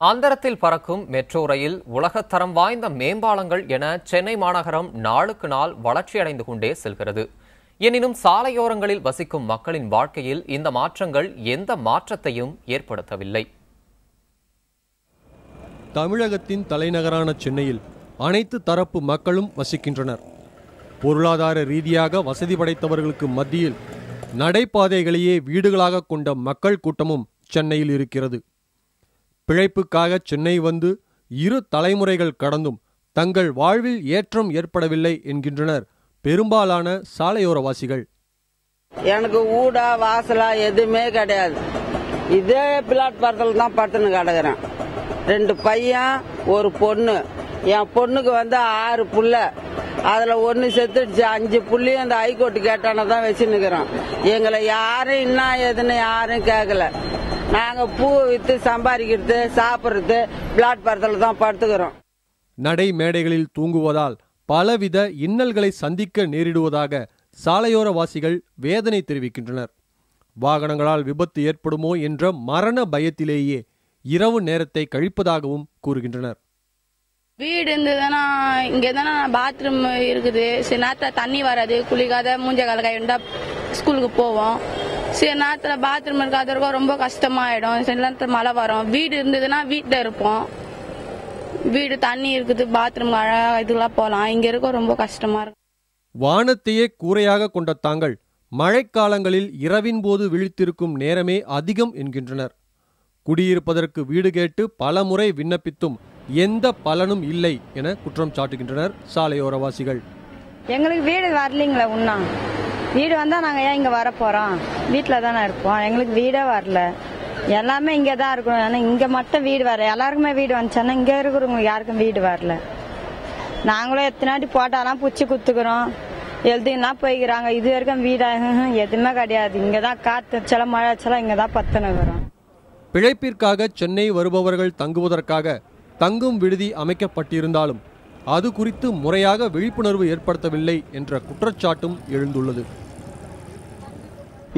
அந்தரத்தில் பறக்கும் metro rail, உலகத்தரம் வாய்ந்த மேம்பாலங்கள் என சென்னை மாநகரம் நாளுக்கு நாள் வளர்ச்சியடைந்து கொண்டே செல்கிறது. எனினும் சாலையோரங்களில் வசிக்கும் மக்களின் வாழ்க்கையில் இந்த மாற்றங்கள் எந்த மாற்றத்தையும் ஏற்படுத்தவில்லை. தமிழகத்தின் தலைநகரான சென்னையில் அனைத்து தரப்பு மக்களும் வசிக்கின்றனர். பொருளாதார ரீதியாக வசதி படைத்தவர்களுக்கு மத்தியில் நடைபாதைகளையே வீடுகளாக கொண்ட மக்கள் கூட்டமும் சென்னையில் இருக்கிறது. பிழைப்புக்காக சென்னை வந்து 2 தலைமுறைகள் கடந்தும் தங்கள் வாழ்வில் ஏற்றம் ஏற்படவில்லை என்கின்றனர் பெரும்பாலான சாலையோரவாசிகள். எனக்கு ஊடா வாசலா எதுவுமே கிடையாது. இதே பிளாட்பாரத்தில் தான் படுத்துன்னு கிடக்குறேன். 2 பையன், ஒரு பொண்ணு. என் பொண்ணுக்கு 6 புள்ள. அதுல 1 செத்துடுச்சு. 5 புள்ளையும் அந்த ஹைகோர்ட் கேட்டான தான் வச்சுன்னுக்கிறோம். எங்களை யாரும் என்ன ஏதுன்னு யாரும் கேட்கல. நாங்க பூ வித்து சம்பாதிக்கிறது, சாப்பிடுறது பிளாட்பாரத்தில் தான் படுத்துக்கிறோம். நடை மேடைகளில் தூங்குவதால் பலவித இன்னல்களை சந்திக்க நேரிடுவதாக சாலையோரவாசிகள் வேதனை தெரிவிக்கின்றனர். வாகனங்களால் விபத்து ஏற்படுமோ என்ற மரண பயத்திலேயே இரவு நேரத்தை கழிப்பதாகவும் கூறுகின்றனர். வீடு இருந்ததுன்னா இங்க தானே பாத்ரூம் இருக்குது. சில நேரத்தில் தண்ணி வராது, குளிக்காத மூஞ்ச கால கைண்டா ஸ்கூலுக்கு போவோம். சில நேரத்தில் பாத்ரூம் இருக்காத ரொம்ப கஷ்டமாயிடும். சில நேரத்தில் மழை வரும். வீடு இருந்ததுன்னா வீட்டில் இருப்போம். வீடு தண்ணி இருக்குது, பாத்ரூம் இதெல்லாம் போகலாம். இங்க இருக்க ரொம்ப கஷ்டமா இருக்கு. வானத்தையே கூரையாக கொண்ட தாங்கள் மழைக்காலங்களில் இரவின் போது விழித்திருக்கும் நேரமே அதிகம் என்கின்றனர். குடியிருப்பதற்கு வீடு கேட்டு பல முறை விண்ணப்பித்தும் எந்த பலனும் இல்லை என குற்றம் சாட்டுகின்றனர் சாலையோரவாசிகள். எங்களுக்கு வீடு வரலீங்களா? உண்ணா வீடு வந்தா நாங்க ஏன் இங்க வர போறோம்? வீட்டுல தானே இருப்போம். எங்களுக்கு வீடே வரல. எல்லாமே இங்க தான் இருக்கணும். ஆனா இங்க மட்டும் வீடு வர, எல்லாருக்குமே வீடு வந்துச்சுன்னா இங்க இருக்கிறவங்க யாருக்கும் வீடு வரல. நாங்களும் எத்தனாட்டி போட்டாலாம் பூச்சி குத்துக்கிறோம், எழுதினா போய்க்கிறாங்க. இது வரைக்கும் வீடா எதுவுமே கிடையாது. இங்கதான் காத்து சில மழை சில இங்கதான் பத்துனுக்கிறோம். பிழைப்பிற்காக சென்னை வருபவர்கள் தங்குவதற்காக தங்கும் விடுதி அமைக்கப்பட்டிருந்தாலும் அது குறித்து முறையாக விழிப்புணர்வு ஏற்படுத்தவில்லை என்ற குற்றச்சாட்டும் எழுந்துள்ளது.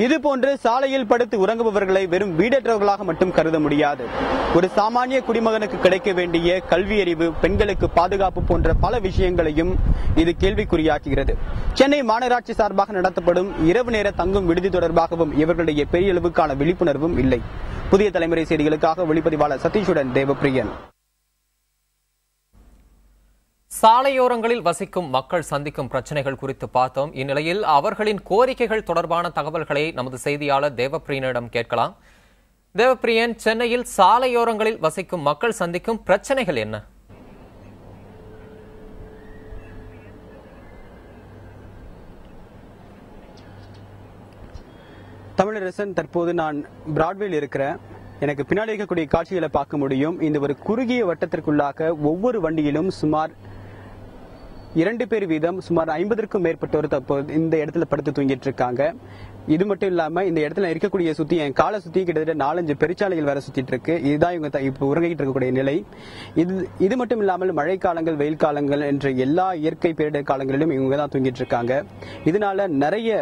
இதுபோன்று சாலையில் படுத்து உறங்குபவர்களை வெறும் வீடற்றவர்களாக மட்டும் கருத முடியாது. ஒரு சாமானிய குடிமகனுக்கு கிடைக்க வேண்டிய கல்வி அறிவு, பெண்களுக்கு பாதுகாப்பு போன்ற பல விஷயங்களையும் இது கேள்விக்குறியாக்குகிறது. சென்னை மாநகராட்சி சார்பாக நடத்தப்படும் இரவு நேர தங்கும் விடுதி தொடர்பாகவும் இவர்களுடைய பெரிய அளவுக்கான விழிப்புணர்வும் இல்லை. புதிய தலைமுறை செய்திகளுக்காக ஒளிப்பதிவாளர் சதீஷுடன் தேவப்பிரியன். சாலையோரங்களில் வசிக்கும் மக்கள் சந்திக்கும் பிரச்சனைகள் குறித்து பார்த்தோம். இந்நிலையில் அவர்களின் கோரிக்கைகள் தொடர்பான தகவல்களை நமது செய்தியாளர் தேவப்பிரியனிடம் கேட்கலாம். தேவப்பிரியன், சென்னையில் சாலையோரங்களில் வசிக்கும் மக்கள் சந்திக்கும் பிரச்சனைகள் என்ன? தமிழரசன், தற்போது நான் பிராட்வேல இருக்கிறேன். எனக்கு பின்னாடி இருக்கக்கூடிய காட்சிகளை பார்க்க முடியும். இந்த ஒரு குறுகிய வட்டத்திற்குள்ளாக ஒவ்வொரு வண்டியிலும் சுமார் 2 பேர் வீதம் சுமார் 50க்கும் மேற்பட்டோர் தற்போது இந்த இடத்துல படுத்து தூங்கிட்டு இருக்காங்க. இது மட்டும் இல்லாம இந்த இடத்துல இருக்கக்கூடிய சுத்தி என் காலை சுத்தி கிட்டத்தட்ட 4-5 பெருச்சாலைகள் வேற சுத்திட்டு இருக்கு. இதுதான் இவங்க இப்ப உறங்கிட்டு இருக்கக்கூடிய நிலை. இது மட்டும் இல்லாமல் மழைக்காலங்கள், வெயில் காலங்கள் என்ற எல்லா இயற்கை பேரிடர் காலங்களிலும் இவங்க தான் தூங்கிட்டு இருக்காங்க. இதனால நிறைய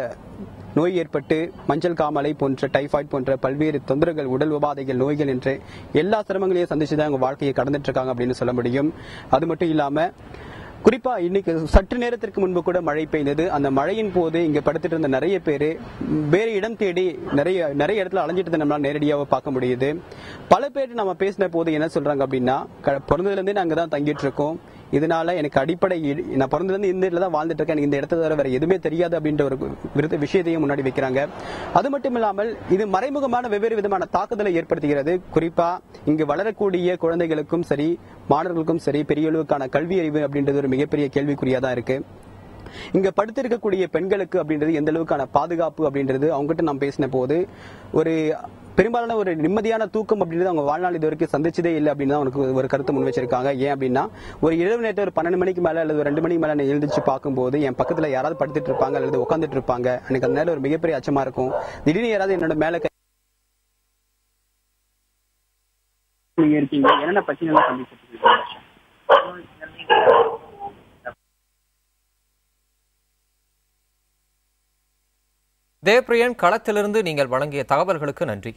நோய் ஏற்பட்டு மஞ்சள் காமாலை போன்ற டைபாய்டு போன்ற பல்வேறு தொந்தரவுகள், உடல் உபாதைகள், நோய்கள் என்று எல்லா சிரமங்களையும் சந்திச்சுதான் அவங்க வாழ்க்கையை கடந்துட்டு இருக்காங்க அப்படின்னு சொல்ல முடியும். அது மட்டும் இல்லாம குறிப்பா இன்னைக்கு சற்று நேரத்திற்கு முன்பு கூட மழை பெய்தது. அந்த மழையின் போது இங்க படுத்துட்டு இருந்த நிறைய பேரு வேறு இடம் தேடி நிறைய இடத்துல அலைஞ்சிட்டு நம்மளால நேரடியாக பார்க்க முடியுது. பல பேர் நம்ம பேசின போது என்ன சொல்றாங்க அப்படின்னா, பிறந்ததுல இருந்தே நாங்க தான் தங்கிட்டு இருக்கோம். இதனால எனக்கு அடிப்படை, நான் பிறந்ததுல இருந்து இந்த இடத்துல தான் வாழ்ந்துட்டு இருக்கேன், எனக்கு இந்த இடத்த தவிர வேற எதுவுமே தெரியாது அப்படின்ற ஒரு விஷயத்தையும் முன்னாடி வைக்கிறாங்க. அது மட்டும் இல்லாமல் இது மறைமுகமான வெவ்வேறு விதமான தாக்குதலை ஏற்படுத்துகிறது. குறிப்பா இங்கு வளரக்கூடிய குழந்தைகளுக்கும் சரி, மாணவர்களுக்கும் சரி, பெரிய அளவுக்கான கல்வி அறிவு அப்படின்றது ஒரு மிகப்பெரிய கேள்விக்குறியாதான் இருக்கு. இங்க படுத்திருக்கக்கூடிய பெண்களுக்கு அப்படின்றது எந்த அளவுக்கான பாதுகாப்பு அப்படின்றது அவங்ககிட்ட நாம் பேசின போது ஒரு பெரும்பாலான ஒரு நிம்மதியான தூக்கம் அப்படின்றது அவங்க வாழ்நாள் இது வரைக்கும் சந்திச்சதே இல்லை அப்படின்னு தான் அவனுக்கு ஒரு கருத்து முன் வச்சிருக்காங்க. ஏன் அப்படின்னா, ஒரு இரவு நேரத்தில் ஒரு 12 மணிக்கு மேல அல்லது 2 மணிக்கு மேல நான் எழுந்திரிச்சு பார்க்கும்போது என் பக்கத்துல யாராவது படுத்துட்டு இருப்பாங்க அல்லது உட்காந்துட்டு இருப்பாங்க. எனக்கு அந்த நேரம் ஒரு மிகப்பெரிய அச்சமா இருக்கும். திடீர்னு யாராவது என்னோட மேல நீங்க இருக்கீங்க, என்னென்ன பிரச்சனை சந்திச்சிட்டு இருக்கீங்க? தேவப்பிரியன், களத்திலிருந்து நீங்கள் வழங்கிய தகவல்களுக்கு நன்றி.